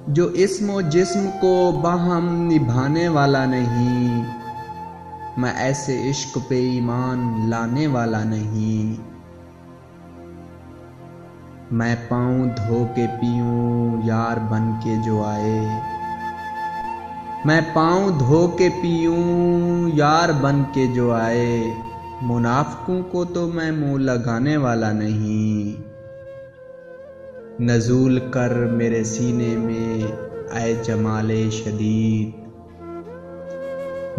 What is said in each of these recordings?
जो इस्म जिस्म को बाहम निभाने वाला नहीं। मैं ऐसे इश्क पे ईमान लाने वाला नहीं। मैं पाँव धो के पीऊँ यार बन के जो आए। मैं पाँव धो के पीऊँ यार बन के जो आए। मुनाफिकों को तो मैं मुँह लगाने वाला नहीं। नज़ूल कर मेरे सीने में ऐ जमाले शदीद।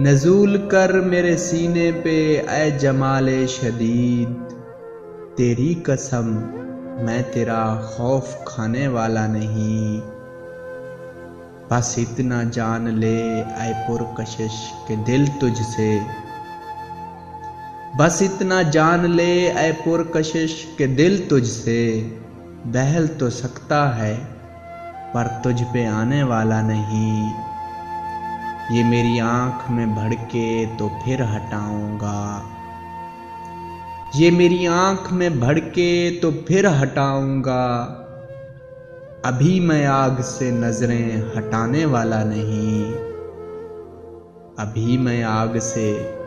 नज़ूल कर मेरे सीने पे ऐ जमाले शदीद। तेरी कसम मैं तेरा खौफ खाने वाला नहीं। बस इतना जान ले ऐ पुरकशिश के दिल तुझसे। बस इतना जान ले ऐ पुरकशिश के दिल तुझसे। बहल तो सकता है पर तुझ पे आने वाला नहीं। ये मेरी आंख में भड़के तो फिर हटाऊंगा। ये मेरी आंख में भड़के तो फिर हटाऊंगा। अभी मैं आग से नजरें हटाने वाला नहीं। अभी मैं आग से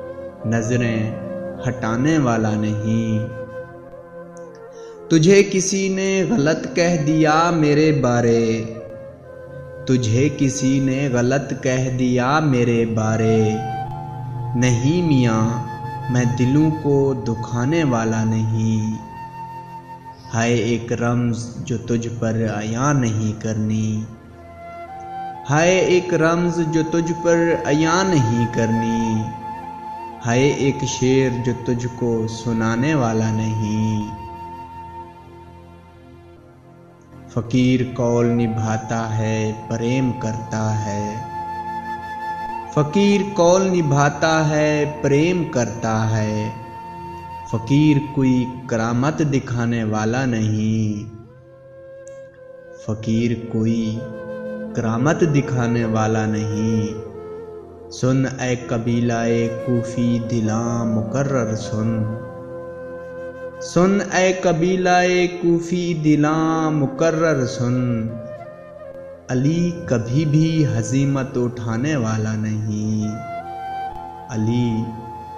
नजरें हटाने वाला नहीं। तुझे किसी ने गलत कह दिया मेरे बारे। तुझे किसी ने गलत कह दिया मेरे बारे। नहीं मियाँ मैं दिलों को दुखाने वाला नहीं। हाय एक रम्ज़ जो तुझ पर अया नहीं करनी। हाय एक रम्ज़ जो तुझ पर अया नहीं करनी। हाय एक शेर जो तुझको सुनाने वाला नहीं। फ़कीर कौल निभाता है प्रेम करता है। फ़कीर कौल निभाता है प्रेम करता है। फ़कीर कोई करामत दिखाने वाला नहीं। फ़कीर कोई करामत दिखाने वाला नहीं। सुन ऐ कबीलाए कूफी दिला मुकर्रर सुन। सुन ऐ कबीलाए कूफी दिला मुकर्रर सुन। अली कभी भी हज़ीमत उठाने वाला नहीं। अली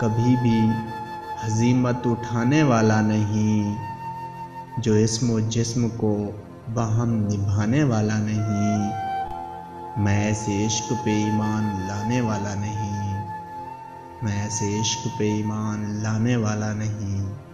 कभी भी हज़ीमत उठाने वाला नहीं। जो इस्म जिस्म को बाहम निभाने वाला नहीं। मैं ऐसे इश्क पे ईमान लाने वाला नहीं। मैं ऐसे इश्क पे ईमान लाने वाला नहीं।